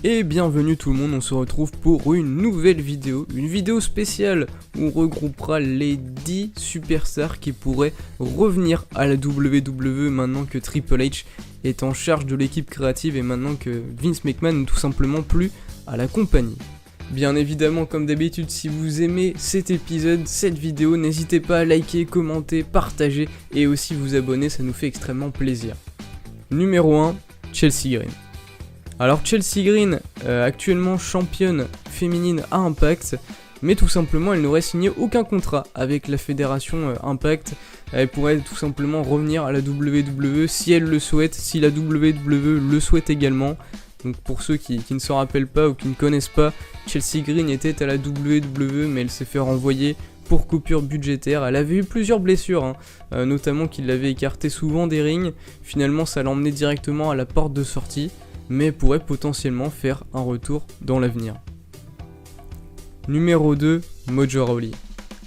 Et bienvenue tout le monde, on se retrouve pour une nouvelle vidéo, une vidéo spéciale où on regroupera les 10 superstars qui pourraient revenir à la WWE maintenant que Triple H est en charge de l'équipe créative et maintenant que Vince McMahon n'est tout simplement plus à la compagnie. Bien évidemment, comme d'habitude, si vous aimez cet épisode, cette vidéo, n'hésitez pas à liker, commenter, partager et aussi vous abonner, ça nous fait extrêmement plaisir. Numéro 1, Chelsea Green. Alors Chelsea Green, actuellement championne féminine à Impact, mais tout simplement elle n'aurait signé aucun contrat avec la fédération Impact. Elle pourrait tout simplement revenir à la WWE si elle le souhaite, si la WWE le souhaite également. Donc pour ceux qui ne s'en rappellent pas ou qui ne connaissent pas, Chelsea Green était à la WWE mais elle s'est fait renvoyer pour coupure budgétaire. Elle avait eu plusieurs blessures, notamment qui l'avaient écarté souvent des rings. Finalement ça l'emmenait directement à la porte de sortie, mais pourrait potentiellement faire un retour dans l'avenir. Numéro 2, Mojo Rawley.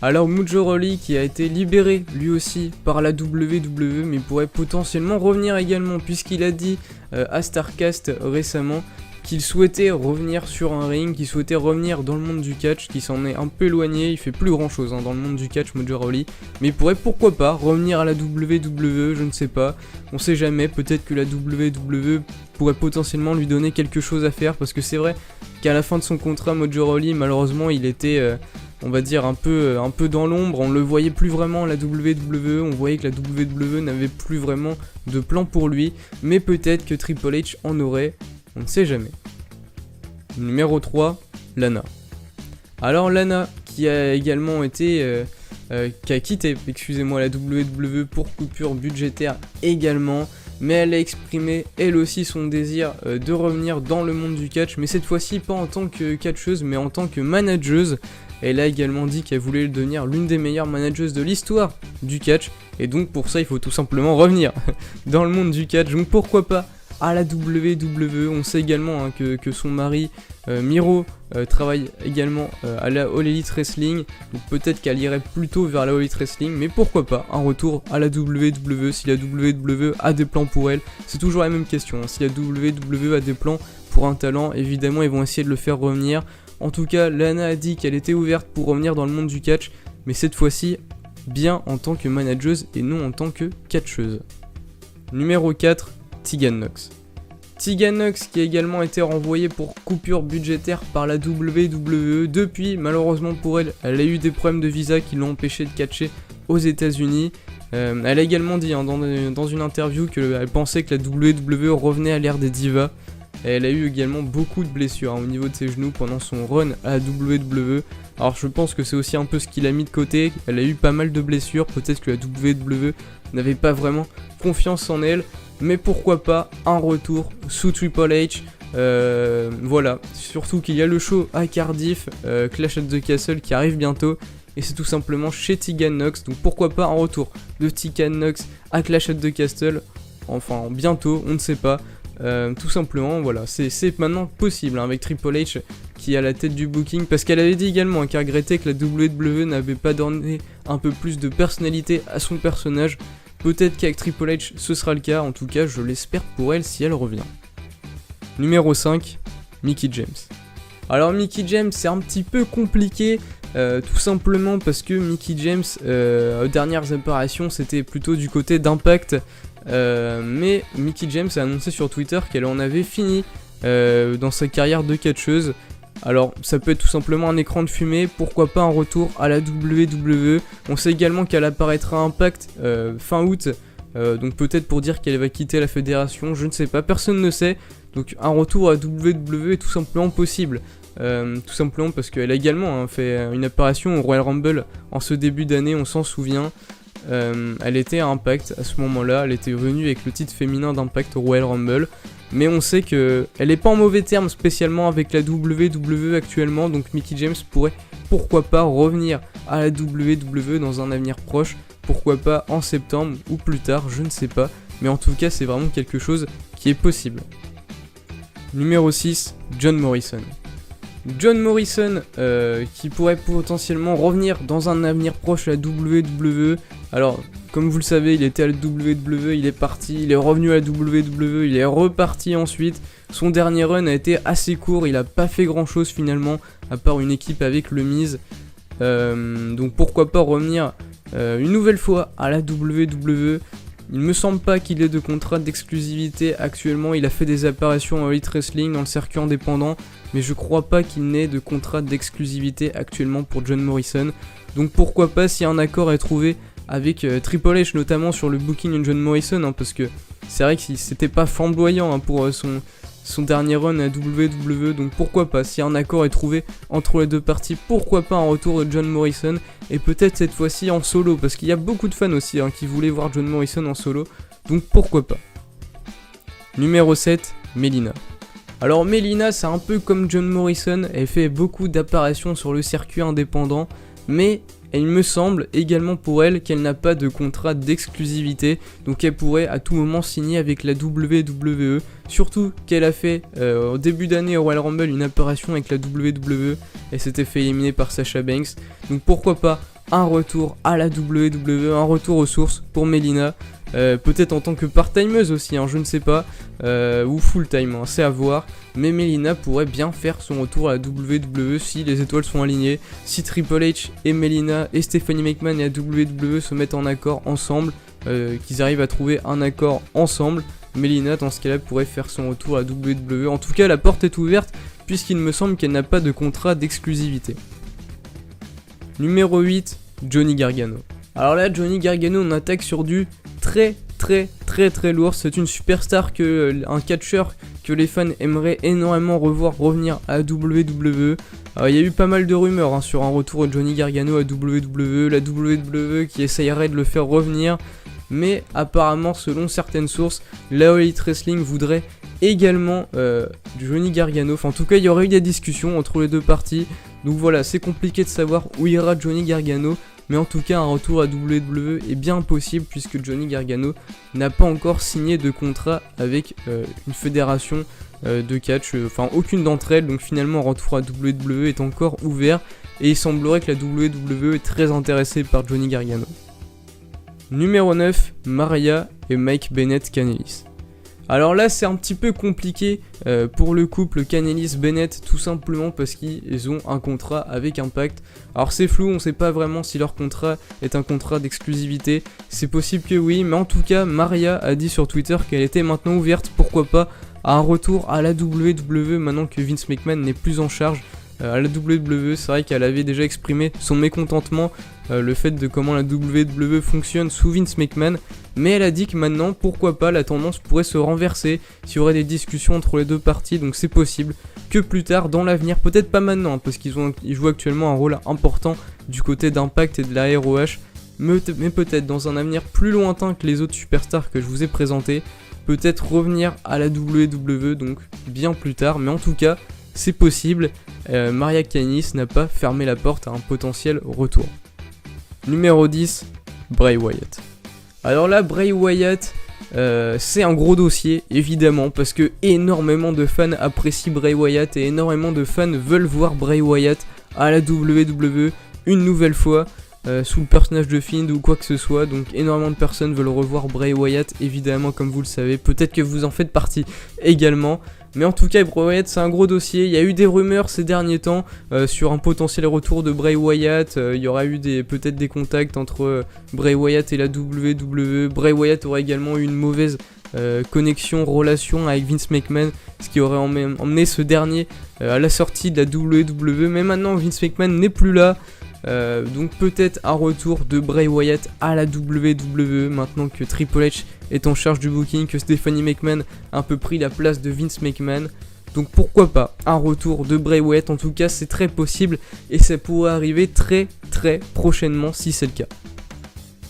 Alors Mojo Rawley qui a été libéré lui aussi par la WWE mais pourrait potentiellement revenir également puisqu'il a dit à Starrcast récemment qu'il souhaitait revenir sur un ring, qu'il souhaitait revenir dans le monde du catch, qu'il s'en est un peu éloigné, il fait plus grand chose dans le monde du catch Mojo Rawley, mais il pourrait pourquoi pas revenir à la WWE, je ne sais pas, on sait jamais, peut-être que la WWE pourrait potentiellement lui donner quelque chose à faire, parce que c'est vrai qu'à la fin de son contrat Mojo Rawley malheureusement il était on va dire un peu dans l'ombre, on le voyait plus vraiment à la WWE, on voyait que la WWE n'avait plus vraiment de plan pour lui, mais peut-être que Triple H en aurait, on ne sait jamais. Numéro 3, Lana. Alors Lana, qui a également été, qui a quitté, la WWE pour coupure budgétaire également, mais elle a exprimé elle aussi son désir de revenir dans le monde du catch, mais cette fois-ci pas en tant que catcheuse, mais en tant que manageuse. Elle a également dit qu'elle voulait devenir l'une des meilleures manageuses de l'histoire du catch, et donc pour ça il faut tout simplement revenir dans le monde du catch, donc pourquoi pas à la WWE. On sait également que son mari Miro travaille également à la All Elite Wrestling, donc peut-être qu'elle irait plutôt vers la All Elite Wrestling, mais pourquoi pas un retour à la WWE si la WWE a des plans pour elle. C'est toujours la même question, si la WWE a des plans pour un talent, évidemment ils vont essayer de le faire revenir. En tout cas, Lana a dit qu'elle était ouverte pour revenir dans le monde du catch, mais cette fois-ci bien en tant que manageuse et non en tant que catcheuse. Numéro 4, Tegan Nox. Tegan Nox qui a également été renvoyée pour coupure budgétaire par la WWE. Depuis, malheureusement pour elle, elle a eu des problèmes de visa qui l'ont empêché de catcher aux États-Unis. Elle a également dit dans une interview qu'elle pensait que la WWE revenait à l'ère des divas. Et elle a eu également beaucoup de blessures au niveau de ses genoux pendant son run à la WWE. Alors je pense que c'est aussi un peu ce qu'il a mis de côté. Elle a eu pas mal de blessures, peut-être que la WWE n'avait pas vraiment confiance en elle. Mais pourquoi pas un retour sous Triple H. Voilà, surtout qu'il y a le show à Cardiff, Clash at the Castle qui arrive bientôt. Et c'est tout simplement chez Tegan Nox. Donc pourquoi pas un retour de Tegan Nox à Clash at the Castle. Enfin bientôt, on ne sait pas. Tout simplement, voilà, c'est maintenant possible avec Triple H qui est à la tête du booking, parce qu'elle avait dit également qu'elle regrettait que la WWE n'avait pas donné un peu plus de personnalité à son personnage. Peut-être qu'avec Triple H ce sera le cas, en tout cas je l'espère pour elle si elle revient. Numéro 5, Mickie James. Alors Mickie James c'est un petit peu compliqué, tout simplement parce que Mickie James, aux dernières apparitions c'était plutôt du côté d'Impact. Mais Mickie James a annoncé sur Twitter qu'elle en avait fini dans sa carrière de catcheuse. Alors ça peut être tout simplement un écran de fumée, pourquoi pas un retour à la WWE. On sait également qu'elle apparaîtra à Impact fin août, donc peut-être pour dire qu'elle va quitter la fédération, je ne sais pas, personne ne sait. Donc un retour à la WWE est tout simplement possible, tout simplement parce qu'elle a également fait une apparition au Royal Rumble en ce début d'année, on s'en souvient. Elle était à Impact à ce moment-là, elle était venue avec le titre féminin d'Impact au Royal Rumble, mais on sait qu'elle n'est pas en mauvais termes spécialement avec la WWE actuellement, donc Mickie James pourrait pourquoi pas revenir à la WWE dans un avenir proche, pourquoi pas en septembre ou plus tard, je ne sais pas, mais en tout cas c'est vraiment quelque chose qui est possible. Numéro 6, John Morrison. John Morrison qui pourrait potentiellement revenir dans un avenir proche à la WWE. Alors Comme vous le savez, il était à la WWE, il est parti, il est revenu à la WWE, il est reparti ensuite. Son dernier run a été assez court, il a pas fait grand chose finalement, à part une équipe avec le Miz. Donc pourquoi pas revenir une nouvelle fois à la WWE. Il me semble pas qu'il ait de contrat d'exclusivité actuellement, il a fait des apparitions en Elite Wrestling dans le circuit indépendant, mais je crois pas qu'il n'ait de contrat d'exclusivité actuellement pour John Morrison. Donc pourquoi pas, si un accord est trouvé avec Triple H notamment sur le booking de John Morrison, hein, parce que c'est vrai que c'était pas flamboyant hein, pour son dernier run à WWE, donc pourquoi pas, si un accord est trouvé entre les deux parties, pourquoi pas un retour de John Morrison, et peut-être cette fois-ci en solo, parce qu'il y a beaucoup de fans aussi hein, qui voulaient voir John Morrison en solo, donc pourquoi pas. Numéro 7, Melina. Alors Melina, c'est un peu comme John Morrison, elle fait beaucoup d'apparitions sur le circuit indépendant, mais il me semble également pour elle qu'elle n'a pas de contrat d'exclusivité, donc elle pourrait à tout moment signer avec la WWE, surtout qu'elle a fait au début d'année au Royal Rumble une apparition avec la WWE, elle s'était fait éliminer par Sasha Banks, donc pourquoi pas un retour à la WWE, un retour aux sources pour Melina, peut-être en tant que part-timeuse aussi, hein, je ne sais pas, ou full-time, hein, c'est à voir, mais Melina pourrait bien faire son retour à la WWE si les étoiles sont alignées, si Triple H et Melina et Stephanie McMahon et la WWE se mettent en accord ensemble, qu'ils arrivent à trouver un accord ensemble, Melina dans ce cas-là pourrait faire son retour à la WWE, en tout cas la porte est ouverte puisqu'il me semble qu'elle n'a pas de contrat d'exclusivité. Numéro 8, Johnny Gargano. Alors là, Johnny Gargano, on attaque sur du très lourd. C'est une superstar, un catcheur que les fans aimeraient énormément revoir revenir à WWE. Il y a eu pas mal de rumeurs hein, sur un retour de Johnny Gargano à WWE, la WWE qui essayerait de le faire revenir, mais apparemment selon certaines sources, la All Elite Wrestling voudrait également Johnny Gargano, enfin en tout cas il y aurait eu des discussions entre les deux parties, donc voilà, c'est compliqué de savoir où ira Johnny Gargano, mais en tout cas un retour à WWE est bien possible puisque Johnny Gargano n'a pas encore signé de contrat avec une fédération de catch, enfin aucune d'entre elles, donc finalement un retour à WWE est encore ouvert et il semblerait que la WWE est très intéressée par Johnny Gargano. Numéro 9, Maria et Mike Bennett Kanellis. Alors là c'est un petit peu compliqué pour le couple Kanellis-Bennett, tout simplement parce qu'ils ont un contrat avec Impact. Alors c'est flou, on sait pas vraiment si leur contrat est un contrat d'exclusivité, c'est possible que oui, mais en tout cas Maria a dit sur Twitter qu'elle était maintenant ouverte, pourquoi pas, à un retour à la WWE maintenant que Vince McMahon n'est plus en charge. À la WWE, c'est vrai qu'elle avait déjà exprimé son mécontentement, le fait de comment la WWE fonctionne sous Vince McMahon, mais elle a dit que maintenant, pourquoi pas, la tendance pourrait se renverser s'il y aurait des discussions entre les deux parties, donc c'est possible que plus tard dans l'avenir, peut-être pas maintenant, hein, parce qu'ils jouent actuellement un rôle important du côté d'Impact et de la ROH, mais peut-être dans un avenir plus lointain que les autres superstars que je vous ai présentés, peut-être revenir à la WWE, donc bien plus tard, mais en tout cas, c'est possible, Maria Kanellis n'a pas fermé la porte à un potentiel retour. Numéro 10, Bray Wyatt. Alors là, Bray Wyatt, c'est un gros dossier, évidemment, parce que énormément de fans apprécient Bray Wyatt et énormément de fans veulent voir Bray Wyatt à la WWE une nouvelle fois, sous le personnage de Fiend ou quoi que ce soit, donc énormément de personnes veulent revoir Bray Wyatt, évidemment, comme vous le savez, peut-être que vous en faites partie également. Mais en tout cas, Bray Wyatt, c'est un gros dossier. Il y a eu des rumeurs ces derniers temps sur un potentiel retour de Bray Wyatt. Il y aura eu peut-être des contacts entre Bray Wyatt et la WWE. Bray Wyatt aurait également eu une mauvaise relation avec Vince McMahon, ce qui aurait emmené ce dernier à la sortie de la WWE. Mais maintenant, Vince McMahon n'est plus là. Donc peut-être un retour de Bray Wyatt à la WWE maintenant que Triple H est en charge du booking, que Stephanie McMahon a un peu pris la place de Vince McMahon. Donc pourquoi pas un retour de Bray Wyatt, en tout cas c'est très possible et ça pourrait arriver très prochainement si c'est le cas.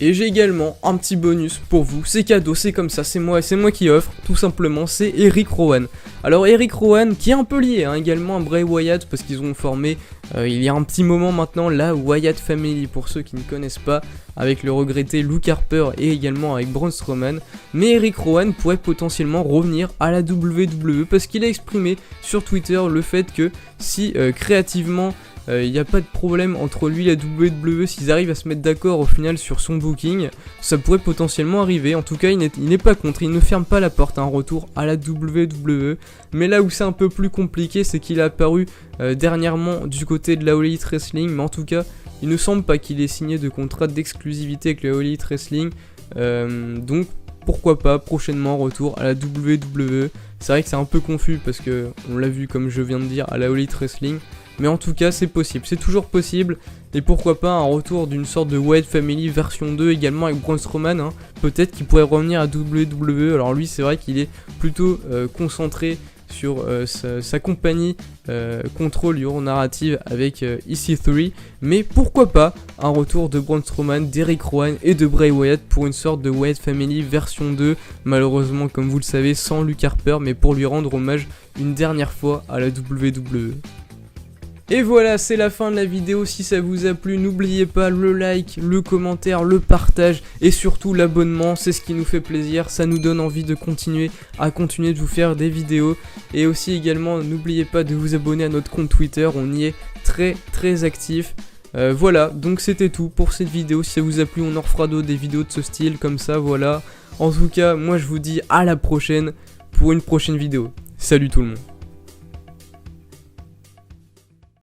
Et j'ai également un petit bonus pour vous, c'est cadeau, c'est comme ça, c'est moi qui offre, tout simplement, c'est Eric Rowan. Alors Eric Rowan qui est un peu lié également à Bray Wyatt parce qu'ils ont formé il y a un petit moment maintenant la Wyatt Family pour ceux qui ne connaissent pas, avec le regretté Luke Harper et également avec Braun Strowman. Mais Eric Rowan pourrait potentiellement revenir à la WWE parce qu'il a exprimé sur Twitter le fait que si créativement il n'y a pas de problème entre lui et la WWE. S'ils arrivent à se mettre d'accord au final sur son booking, ça pourrait potentiellement arriver. En tout cas, il n'est pas contre, il ne ferme pas la porte à un retour à la WWE. Mais là où c'est un peu plus compliqué, c'est qu'il a apparu dernièrement du côté de la All Elite Wrestling, mais en tout cas, il ne semble pas qu'il ait signé de contrat d'exclusivité avec la All Elite Wrestling, donc pourquoi pas prochainement retour à la WWE. C'est vrai que c'est un peu confus parce que on l'a vu comme je viens de dire à la All Elite Wrestling, mais en tout cas c'est possible, c'est toujours possible. Et pourquoi pas un retour d'une sorte de Wyatt Family version 2 également avec Braun Strowman, hein. Peut-être qu'il pourrait revenir à WWE. Alors lui c'est vrai qu'il est plutôt concentré sur sa compagnie Control Your Narrative avec EC3, mais pourquoi pas un retour de Braun Strowman, d'Eric Rowan et de Bray Wyatt pour une sorte de Wyatt Family version 2, malheureusement comme vous le savez sans Luke Harper, mais pour lui rendre hommage une dernière fois à la WWE. Et voilà, c'est la fin de la vidéo. Si ça vous a plu, n'oubliez pas le like, le commentaire, le partage et surtout l'abonnement. C'est ce qui nous fait plaisir, ça nous donne envie de continuer de vous faire des vidéos. Et aussi également, n'oubliez pas de vous abonner à notre compte Twitter, on y est très actif. Voilà, donc c'était tout pour cette vidéo. Si ça vous a plu, on en refera d'autres, des vidéos de ce style comme ça, voilà. En tout cas, moi je vous dis à la prochaine pour une prochaine vidéo. Salut tout le monde.